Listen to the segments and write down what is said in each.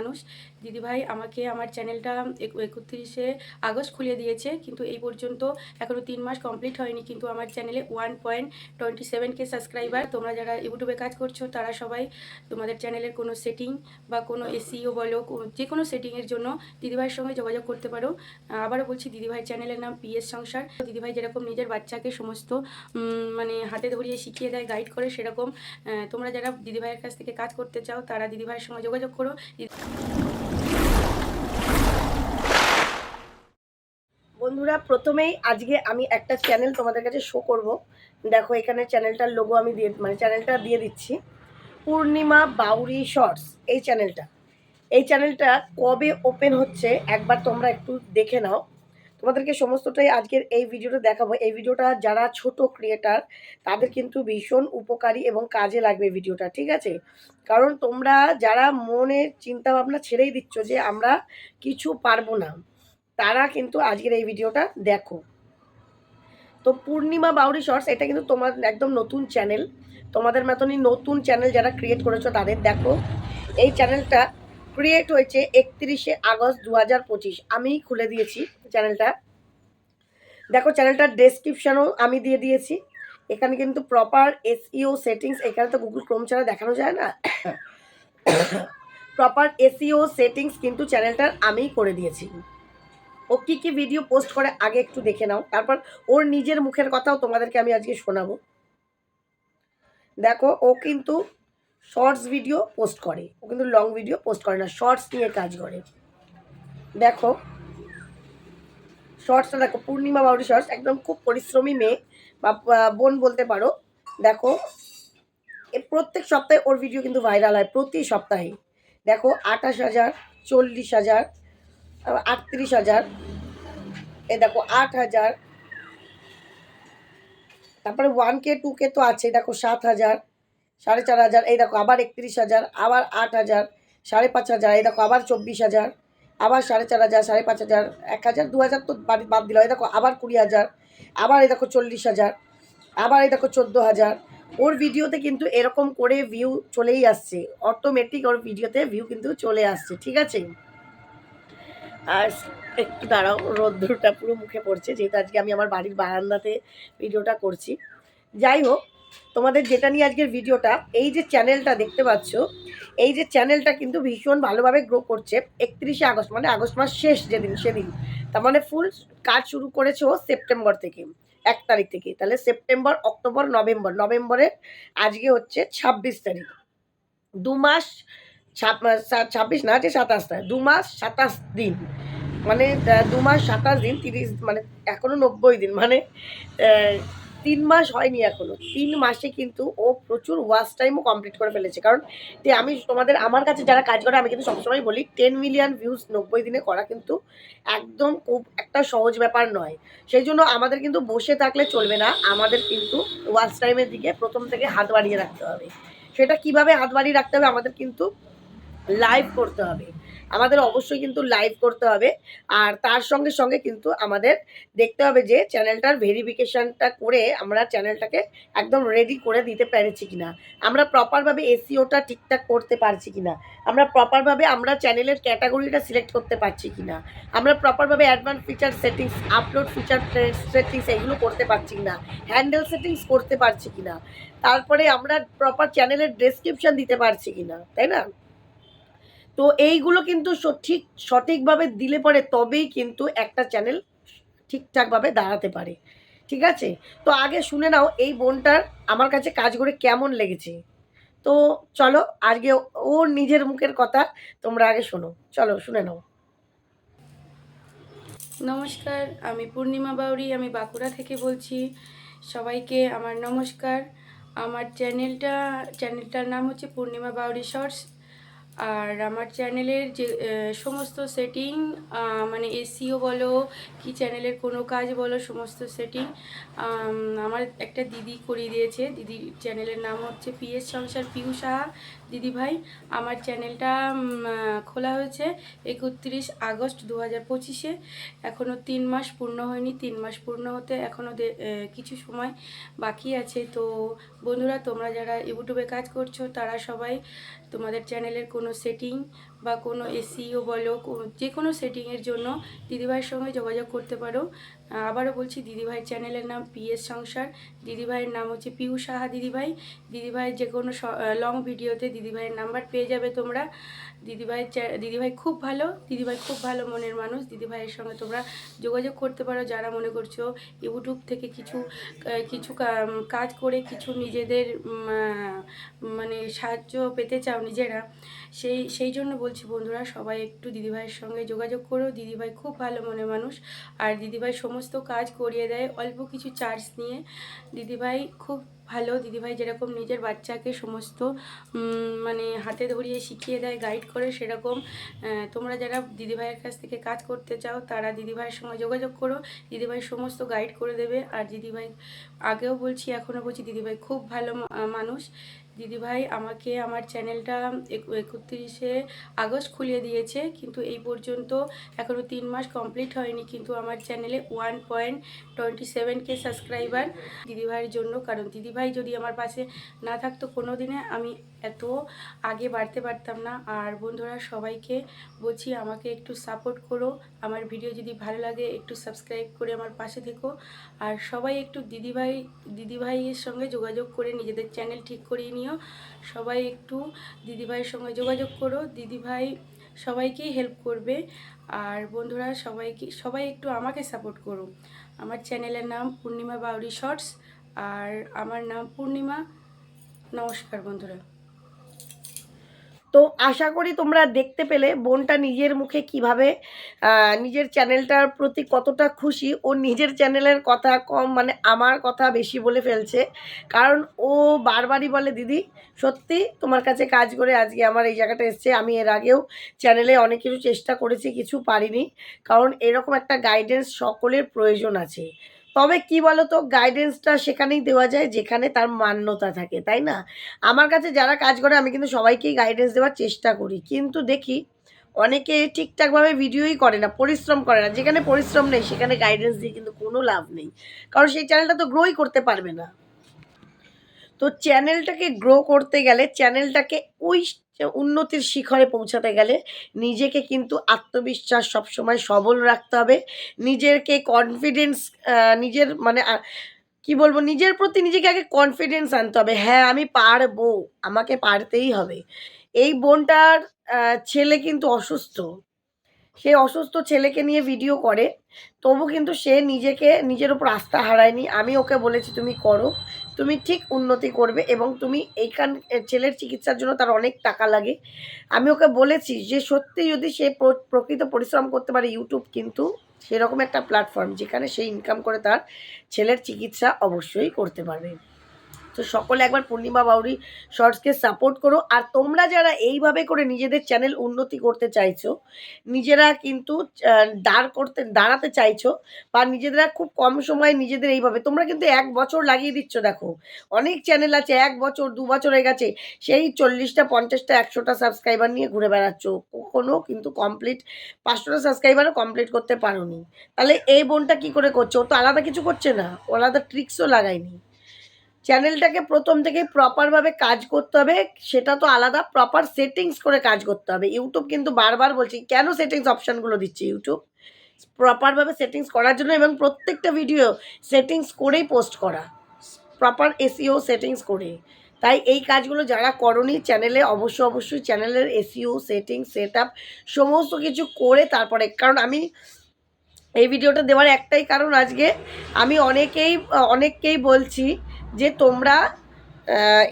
মানুষ। দিদিভাই আমাকে আমার চ্যানেলটা 31শে আগস্ট খুলে দিয়েছে, কিন্তু এই পর্যন্ত এখনও 3 মাস কমপ্লিট হয়নি, কিন্তু আমার চ্যানেলে 1.27K সাবস্ক্রাইবার। তোমরা যারা ইউটিউবে কাজ করছো তারা সবাই তোমাদের চ্যানেলের কোনো সেটিং বা কোনো এসইও বলো, যে কোনো সেটিংয়ের জন্য দিদিভাইয়ের সঙ্গে যোগাযোগ করতে পারো। আবারও বলছি, দিদিভাই চ্যানেলের নাম পিএস সংসার। দিদিভাই যেরকম নিজের বাচ্চাকে সমস্ত মানে হাতে ধরিয়ে শিখিয়ে দেয়, গাইড করে, সেরকম তোমরা যারা দিদিভাইয়ের কাছ থেকে কাজ করতে চাও তারা দিদিভাইয়ের সঙ্গে যোগাযোগ করো। বন্ধুরা, প্রথমেই আজকে আমি একটা চ্যানেল তোমাদের কাছে শো করব। দেখো, এখানে চ্যানেলটার লোগো আমি চ্যানেলটা দিয়ে দিচ্ছি। পূর্ণিমা বাউরি শর্টস এই চ্যানেলটা কবে ওপেন হচ্ছে একবার তোমরা একটু দেখে নাও। তোমাদেরকে সমস্তটাই আজকের এই ভিডিওটা দেখাবো। এই ভিডিওটা যারা ছোট ক্রিয়েটার তাদের কিন্তু ভীষণ উপকারী এবং কাজে লাগবে ভিডিওটা, ঠিক আছে? কারণ তোমরা যারা মনের চিন্তা ভাবনা ছেড়েই দিচ্ছ যে আমরা কিছু পারবো না, তারা কিন্তু আজকের এই ভিডিওটা দেখো। তো পূর্ণিমা বাউরি শর্টস এটা কিন্তু তোমার একদম নতুন চ্যানেল। তোমাদের মতনই নতুন চ্যানেল যারা ক্রিয়েট করেছো তাদের দেখো। এই চ্যানেলটা ক্রিয়েট হয়েছে 31শে আগস্ট 2025। আমি খুলে দিয়েছি চ্যানেলটা। দেখো, চ্যানেলটার ডেসক্রিপশানও আমি দিয়ে দিয়েছি। এখানে কিন্তু প্রপার এসইও সেটিংস, এখানে তো গুগল ক্রোম ছাড়া দেখানো যায় না। প্রপার এসইও সেটিংস কিন্তু চ্যানেলটার আমিই করে দিয়েছি। ও কী কী ভিডিও পোস্ট করে আগে একটু দেখে নাও, তারপর ওর নিজের মুখের কথাও তোমাদেরকে আমি আজকে শোনাবো। দেখো, ও কিন্তু শর্টস ভিডিও পোস্ট করে, ও কিন্তু লং ভিডিও পোস্ট করে না, শর্টস নিয়ে কাজ করে। দেখো শর্টসটা, দেখো পূর্ণিমা বাউরি শর্টস, একদম খুব পরিশ্রমী মেয়ে বা বোন বলতে পারো। দেখো, প্রত্যেক সপ্তাহে ওর ভিডিও কিন্তু ভাইরাল হয়, প্রতি সপ্তাহে। দেখো, 28,000, 40,000, 38,000, এ দেখো 8,000, তারপরে 1K 2K তো আছে। দেখো 7,000, 4,500, এই দেখো আবার 31,000, আবার 8,000, 5,500, এই দেখো আবার 24,000, আবার 4,500, 5,500, 1,000, 2,000 তো বাদ দিল। এই দেখো আবার 20,000, আবার এই দেখো 40,000, আবার এই দেখো 14,000। ওর ভিডিওতে কিন্তু এরকম করে ভিউ চলেই আসছে, অটোমেটিক ওর ভিডিওতে ভিউ কিন্তু চলে আসছে, ঠিক আছে? আর একটু দাঁড়াও, রোদ্দুরটা পুরো মুখে পড়ছে, যেহেতু আজকে আমি আমার বাড়ির বারান্দাতে ভিডিওটা করছি। যাই হোক, তোমাদের যেটা নিয়ে আজকের ভিডিওটা, এই যে চ্যানেলটা দেখতে পাচ্ছ, এই যে চ্যানেলটা কিন্তু ভীষণ ভালোভাবে গ্রো করছে। 31শে আগস্ট মানে আগস্ট মাস শেষ যেদিন, সেদিন, তার মানে ফুল কাজ শুরু করেছে ও সেপ্টেম্বর থেকে, 1 তারিখ থেকে। তাহলে সেপ্টেম্বর, অক্টোবর, নভেম্বর, নভেম্বরের আজকে হচ্ছে 26 তারিখ। 2 মাস, 26 না, যে 27টা, 2 মাস 27 দিন, মানে 2 মাস 27 দিন, 30 মানে এখনো 90 দিন, মানে 3 মাস হয়নি এখনো। 3 মাসে কিন্তু ও প্রচুর ওয়াচ টাইমও কমপ্লিট করে ফেলেছে। কারণ আমি তোমাদের, আমার কাছে যারা কাজ করে, আমি কিন্তু সবসময় বলি 10 মিলিয়ন ভিউজ 90 দিনে করা কিন্তু একদম খুব একটা সহজ ব্যাপার নয়। সেই জন্য আমাদের কিন্তু বসে থাকলে চলবে না, আমাদের কিন্তু ওয়াচ টাইমের দিকে প্রথম থেকে হাত বাড়িয়ে রাখতে হবে। সেটা কিভাবে হাত বাড়িয়ে রাখতে হবে? আমাদের কিন্তু লাইভ করতে হবে, আমাদের অবশ্যই কিন্তু লাইভ করতে হবে। আর তার সঙ্গে সঙ্গে কিন্তু আমাদের দেখতে হবে যে চ্যানেলটার ভেরিফিকেশনটা করে আমরা চ্যানেলটাকে একদম রেডি করে দিতে পেরেছি কিনা, আমরা প্রপারভাবে এসইওটা ঠিকঠাক করতে পারছি কিনা, আমরা প্রপারভাবে আমরা চ্যানেলের ক্যাটাগরিটা সিলেক্ট করতে পারছি কিনা, আমরা প্রপারভাবে advance feature settings, upload feature settings এগুলো করতে পারছি কিনা, হ্যান্ডেল সেটিংস করতে পারছি কিনা, তারপরে আমরা প্রপার চ্যানেলের ডেসক্রিপশন দিতে পারছি কিনা, তাই না? তো এইগুলো কিন্তু সঠিকভাবে দিলে পরে তবেই কিন্তু একটা চ্যানেল ঠিকঠাকভাবে দাঁড়াতে পারে, ঠিক আছে? তো আগে শুনে নাও এই বোনটার আমার কাছে কাজ করে কেমন লেগেছে। তো চলো, আজকে ওর নিজের মুখের কথা তোমরা আগে শোনো, চলো শুনে নাও। নমস্কার, আমি পূর্ণিমা বাউরি, আমি বাঁকুড়া থেকে বলছি। সবাইকে আমার নমস্কার। আমার চ্যানেলটার নাম হচ্ছে পূর্ণিমা বাউরি শর্টস। আর আমার চ্যানেলের যে সমস্ত সেটিং, মানে এসইও বলো কি চ্যানেলের কোনো কাজ বলো, সমস্ত সেটিং আমার একটা দিদি করিয়ে দিয়েছে। দিদির চ্যানেলের নাম হচ্ছে পিএস সংসার, পিউ সাহা দিদিভাই। আমার চ্যানেলটা খোলা হয়েছে 31 আগস্ট 2025-এ। এখনও 3 মাস পূর্ণ হয়নি, 3 মাস পূর্ণ হতে এখনও কিছু সময় বাকি আছে। তো বন্ধুরা, তোমরা যারা ইউটিউবে কাজ করছো তারা সবাই তোমাদের চ্যানেলের কোনো সেটিং বা কোনো এসিও বলো, যে কোনো সেটিংয়ের জন্য দিদিভাইয়ের সঙ্গে যোগাযোগ করতে পারো। আবারও বলছি, দিদিভাইয়ের চ্যানেলের নাম পিএস সংসার, দিদিভাইয়ের নাম হচ্ছে পিউ সাহা দিদিভাই। দিদিভাইয়ের যে কোনো লং ভিডিওতে দিদিভাইয়ের নাম্বার পেয়ে যাবে তোমরা। দিদিভাই খুব ভালো, দিদিভাই খুব ভালো মনের মানুষ। দিদিভাইয়ের সঙ্গে তোমরা যোগাযোগ করতে পারো যারা মনে করছো ইউটিউব থেকে কিছু কিছু কাজ করে কিছু নিজেদের মানে সাহায্য পেতে চাও নিজেরা। সেই জন্য বলছি বন্ধুরা, সবাই একটু দিদিভাইয়ের সঙ্গে যোগাযোগ করো। দিদিভাই খুব ভালো মনের মানুষ, আর দিদিভাই সমস্ত কাজ করিয়ে দেয় অল্প কিছু চার্জ নিয়ে। দিদিভাই খুব ভালো। দিদিভাই যেরকম নিজের বাচ্চাকে সমস্ত মানে হাতে ধরিয়ে শিখিয়ে দেয়, গাইড করে, সেরকম তোমরা যারা দিদিভাইয়ের কাছ থেকে কাজ করতে চাও তারা দিদিভাইয়ের সঙ্গে যোগাযোগ করো। দিদিভাই সমস্ত গাইড করে দেবে। আর দিদিভাই, আগেও বলছি এখনও বলছি, দিদিভাই খুব ভালো মানুষ। দিদিভাই আমাকে আমার চ্যানেলটা 31শে আগস্ট খুলিয়ে দিয়েছে, কিন্তু এই পর্যন্ত এখনও 3 মাস কমপ্লিট হয়নি, কিন্তু আমার চ্যানেলে 1.27K সাবস্ক্রাইবার দিদিভাইয়ের জন্য। কারণ দিদিভাই যদি আমার পাশে না থাকতো কোনো দিনে আমি এত আগে বাড়তে পারতাম না। আর বন্ধুরা, সবাইকে বলছি আমাকে একটু সাপোর্ট করো। আমার ভিডিও যদি ভালো লাগে একটু সাবস্ক্রাইব করে আমার পাশে থেকো। আর সবাই একটু দিদিভাইয়ের সঙ্গে যোগাযোগ করে নিজেদের চ্যানেল ঠিক করিয়ে নিও। সবাই একটু দিদিভাইয়ের সঙ্গে যোগাযোগ করো, দিদিভাই সবাইকেই হেল্প করবে। আর বন্ধুরা, সবাই একটু আমাকে সাপোর্ট করো। আমার চ্যানেলের নাম পূর্ণিমা বাউরি শর্টস, আর আমার নাম পূর্ণিমা। নমস্কার বন্ধুরা। তো আশা করি তোমরা দেখতে পেলে বোনটা নিজের মুখে কিভাবে নিজের চ্যানেলটার প্রতি কতটা খুশি। ও নিজের চ্যানেলের কথা কম, মানে আমার কথা বেশি বলে ফেলছে। কারণ ও বারবারই বলে, দিদি সত্যি তোমার কাছে কাজ করে আজকে আমার এই জায়গাটা এসছে। আমি এর আগেও চ্যানেলে অনেক কিছু চেষ্টা করেছি, কিছু পারিনি। কারণ এরকম একটা গাইডেন্স সকলের প্রয়োজন আছে। তবে কি বলতো, গাইডেন্সটা সেখানেই দেওয়া যায় যেখানে তার মান্যতা থাকে, তাই না? আমার কাছে যারা কাজ করে আমি কিন্তু সবাইকেই গাইডেন্স দেওয়ার চেষ্টা করি, কিন্তু দেখি অনেকে ঠিকঠাকভাবে ভিডিওই করে না, পরিশ্রম করে না। যেখানে পরিশ্রম নেই সেখানে গাইডেন্স দিয়ে কিন্তু কোনো লাভ নেই, কারণ সেই চ্যানেলটা তো গ্রোই করতে পারবে না। তো চ্যানেলটাকে গ্রো করতে গেলে, চ্যানেলটাকে ওই উন্নতির শিখরে পৌঁছাতে গেলে নিজেকে কিন্তু আত্মবিশ্বাস সবসময় সবল রাখতে হবে। নিজেকে কনফিডেন্স, নিজের মানে কি বলবো, নিজের প্রতি নিজেকে আগে কনফিডেন্স আনতে হবে। হ্যাঁ, আমি পারবো, আমাকে পারতেই হবে। এই বোনটার ছেলে কিন্তু অসুস্থ। সে অসুস্থ ছেলেকে নিয়ে ভিডিও করে, তবু কিন্তু সে নিজের ওপর আস্থা হারায়নি। আমি ওকে বলেছি তুমি করো, তুমি ঠিক উন্নতি করবে, এবং তুমি ছেলের চিকিৎসার জন্য তার অনেক টাকা লাগে। আমি ওকে বলেছি যে সত্যি যদি সে প্রকৃত পরিশ্রম করতে পারে, ইউটিউব কিন্তু সেরকম একটা প্ল্যাটফর্ম যেখানে সে ইনকাম করে তার ছেলের চিকিৎসা অবশ্যই করতে পারবে। তো সকলে একবার পূর্ণিমা বাউরি শর্টসকে সাপোর্ট করো। আর তোমরা যারা এইভাবে করে নিজেদের চ্যানেল উন্নতি করতে চাইছো, নিজেরা কিন্তু দাঁড়াতে চাইছো, বা নিজেরা খুব কম সময়ে নিজেদের এইভাবে, তোমরা কিন্তু 1 বছর লাগিয়ে দিচ্ছ। দেখো অনেক চ্যানেল আছে 1 বছর 2 বছর হয়ে গেছে, সেই 40টা 50টা 100টা সাবস্ক্রাইবার নিয়ে ঘুরে বেড়াচ্ছ, কখনো কিন্তু 500টা সাবস্ক্রাইবারও কমপ্লিট করতে পারোনি। তাহলে এই বোনটা কি করে করছে? ও তো আলাদা কিছু করছে না, ও আলাদা ট্রিক্সও লাগায়নি। চ্যানেলটাকে প্রথম থেকেই প্রপারভাবে কাজ করতে হবে, সেটা তো আলাদা। প্রপার সেটিংস করে কাজ করতে হবে। ইউটিউব কিন্তু বারবার বলছি, কেন সেটিংস অপশানগুলো দিচ্ছে ইউটিউব? প্রপারভাবে সেটিংস করার জন্য, এবং প্রত্যেকটা ভিডিও সেটিংস করেই পোস্ট করা, প্রপার এসইও সেটিংস করে। তাই এই কাজগুলো যারা করনি চ্যানেলে, অবশ্যই চ্যানেলের এসইও সেটিংস সেট আপ সমস্ত কিছু করে তারপরে। কারণ আমি এই ভিডিওটা দেওয়ার একটাই কারণ, আজকে আমি অনেককেই বলছি যে তোমরা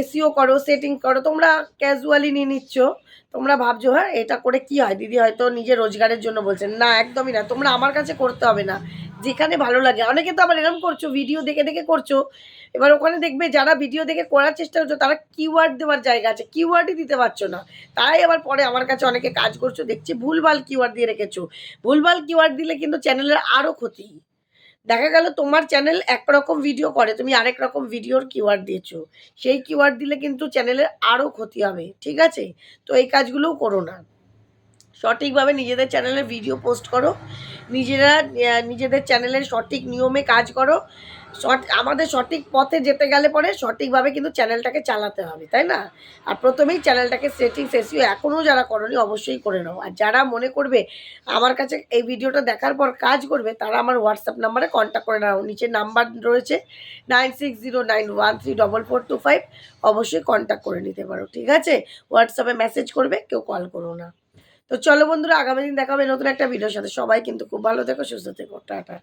এসইও করো, সেটিং করো। তোমরা ক্যাজুয়ালি নিয়ে নিচ্ছ, তোমরা ভাবছো হ্যাঁ এটা করে কি হয়, দিদি হয়তো নিজের রোজগারের জন্য বলছেন। না, একদমই না। তোমরা আমার কাছে করতে হবে না, যেখানে ভালো লাগে। অনেকে তো আবার এরকম করছো, ভিডিও দেখে দেখে করছো। এবার ওখানে দেখবে যারা ভিডিও দেখে করার চেষ্টা করছো তারা কিওয়ার্ড দেওয়ার জায়গা আছে, কিওয়ার্ডই দিতে পারছো না। তাই আবার পরে আমার কাছে অনেকে কাজ করছো দেখছি ভুলভাল কিওয়ার্ড দিয়ে রেখেছো। ভুলভাল কিওয়ার্ড দিলে কিন্তু চ্যানেলের আরও ক্ষতি। দেখা গেল তোমার চ্যানেল একরকম ভিডিও করে, তুমি আরেক রকম ভিডিওর কিওয়ার্ড দিয়েছো, সেই কিওয়ার্ড দিলে কিন্তু চ্যানেলের আরও ক্ষতি হবে। ঠিক আছে? তো এই কাজগুলোও করো না। সঠিকভাবে নিজেদের চ্যানেলে ভিডিও পোস্ট করো, নিজেদের চ্যানেলের সঠিক নিয়মে কাজ করো। আমাদের সঠিক পথে যেতে গেলে পরে সঠিকভাবে কিন্তু চ্যানেলটাকে চালাতে হবে, তাই না? আর প্রথমেই চ্যানেলটাকে সেটিংস এসইও এখনও যারা করনি অবশ্যই করে নাও। আর যারা মনে করবে আমার কাছে এই ভিডিওটা দেখার পর কাজ করবে, তারা আমার হোয়াটসঅ্যাপ নাম্বারে কন্ট্যাক্ট করে নাও। নিচে নাম্বার রয়েছে 9609134425, অবশ্যই কন্ট্যাক্ট করে নিতে পারো, ঠিক আছে? হোয়াটসঅ্যাপে মেসেজ করবে, কেউ কল করো না। তো চলো বন্ধুরা, আগামী দিন দেখা হবে নতুন একটা ভিডিওর সাথে। সবাই কিন্তু খুব ভালো থেকো, সুস্থ থেকো, টাটা।